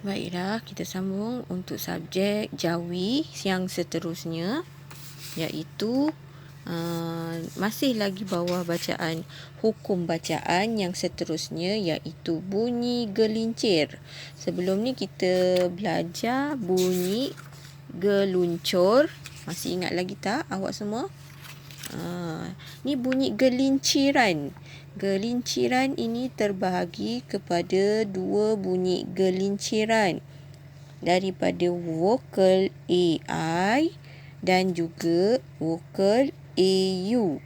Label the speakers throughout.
Speaker 1: Baiklah, kita sambung untuk subjek Jawi yang seterusnya, iaitu masih lagi bawah bacaan, hukum bacaan yang seterusnya iaitu bunyi gelincir. Sebelum ni kita belajar bunyi geluncur. Masih ingat lagi tak awak semua? Ni bunyi gelinciran. Gelinciran ini terbahagi kepada dua bunyi gelinciran daripada vokal AI dan juga vokal AU.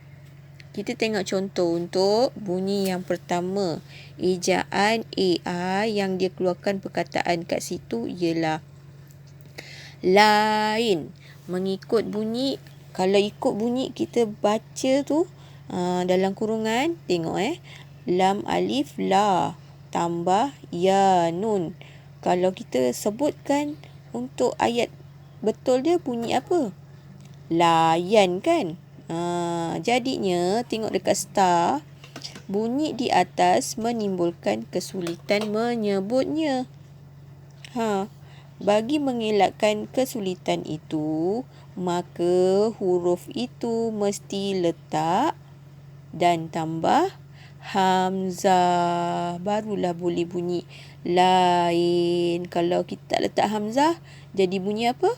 Speaker 1: Kita tengok contoh untuk bunyi yang pertama. Ejaan AI yang dia keluarkan perkataan kat situ ialah lain. Mengikut bunyi, kalau ikut bunyi kita baca tu dalam kurungan, tengok lam alif la tambah ya nun. Kalau kita sebutkan untuk ayat betul dia bunyi apa? Layan kan? Jadinya tengok dekat star, bunyi di atas menimbulkan kesulitan menyebutnya. Bagi mengelakkan kesulitan itu, maka huruf itu mesti letak dan tambah hamzah. Barulah boleh bunyi lain. Kalau kita tak letak hamzah, jadi bunyi apa?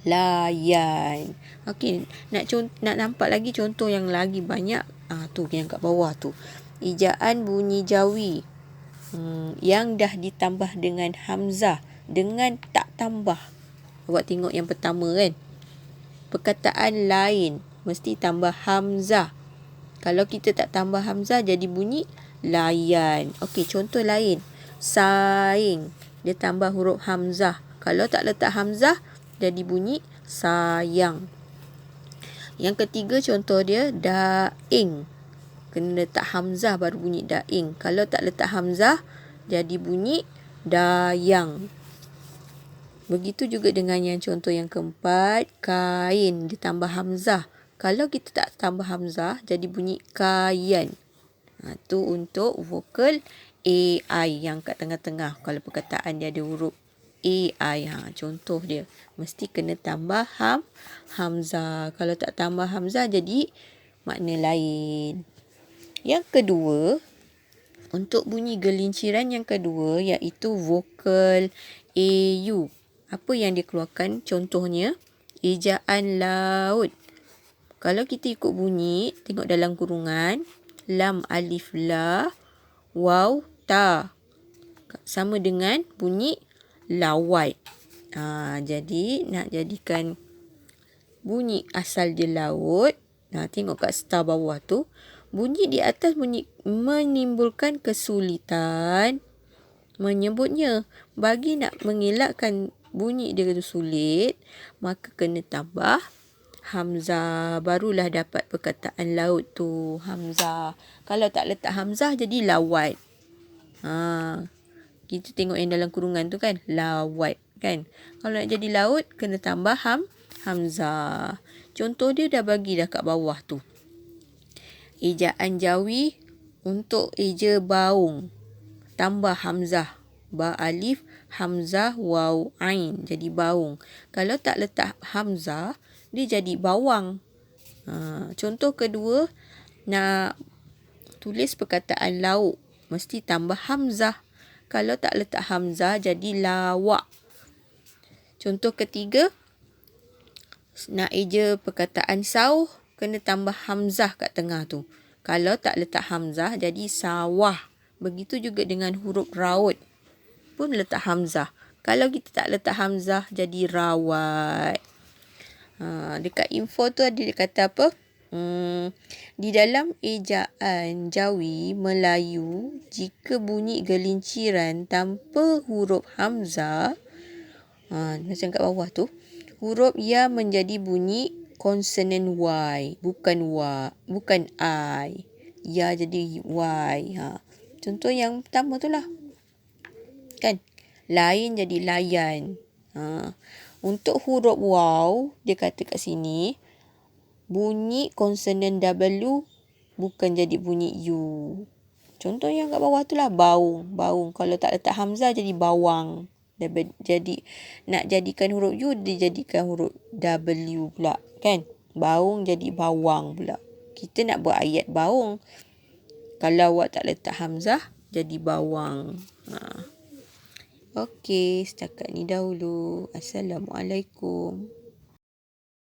Speaker 1: Layan. Okey, nak nampak lagi contoh yang lagi banyak. Tu yang kat bawah tu. Ejaan bunyi Jawi yang dah ditambah dengan hamzah dengan tak tambah. Awak tengok yang pertama kan. Perkataan lain mesti tambah hamzah. Kalau kita tak tambah hamzah jadi bunyi layan. Okey, contoh lain. Saing. Dia tambah huruf hamzah. Kalau tak letak hamzah jadi bunyi sayang. Yang ketiga contoh dia daing. Kena letak hamzah baru bunyi daing. Kalau tak letak hamzah jadi bunyi dayang. Begitu juga dengan yang contoh yang keempat, kain ditambah hamzah. Kalau kita tak tambah hamzah jadi bunyi kayan. Tu untuk vokal AI yang kat tengah-tengah. Kalau perkataan dia ada huruf AI, contoh dia mesti kena tambah hamzah. Kalau tak tambah hamzah jadi makna lain. Yang kedua, untuk bunyi gelinciran yang kedua iaitu vokal AU. Apa yang dia keluarkan? Contohnya, ejaan laut. Kalau kita ikut bunyi, tengok dalam kurungan, lam alif la, waw ta. Sama dengan bunyi lawat. Jadi, nak jadikan bunyi asal dia laut, tengok kat star bawah tu, bunyi di atas menimbulkan kesulitan menyebutnya. Bagi nak mengelakkan bunyi dia sulit, maka kena tambah hamzah. Barulah dapat perkataan laut tu, hamzah. Kalau tak letak hamzah jadi lawat. Kita tengok yang dalam kurungan tu kan, lawat kan. Kalau nak jadi laut kena tambah hamzah. Contoh dia dah bagi dah kat bawah tu. Ejaan Jawi untuk eja baung, tambah hamzah. Ba alif, hamzah, waw, ain. Jadi baung. Kalau tak letak hamzah, dia jadi bawang. Contoh kedua, nak tulis perkataan lauk, mesti tambah hamzah. Kalau tak letak hamzah, jadi lawak. Contoh ketiga, nak eja perkataan sauh, kena tambah hamzah kat tengah tu. Kalau tak letak hamzah, jadi sawah. Begitu juga dengan huruf raut pun letak hamzah. Kalau kita tak letak hamzah, jadi rawat. Dekat info tu ada dia kata apa? Di dalam ejaan Jawi Melayu, jika bunyi gelinciran tanpa huruf hamzah, macam kat bawah tu, huruf ya menjadi bunyi konsonan Y, bukan I. Ya jadi Y. Contoh yang pertama tu lah. Kan? Lain jadi layan. Untuk huruf waw, dia kata kat sini, bunyi konsonan W bukan jadi bunyi U. Contoh yang kat bawah tu lah baung. Baung. Kalau tak letak hamzah jadi bawang. Jadi nak jadikan huruf U dia jadikan huruf W pula. Kan? Baung jadi bawang pula. Kita nak buat ayat baung. Kalau awak tak letak hamzah jadi bawang. Okey, setakat ni dahulu. Assalamualaikum.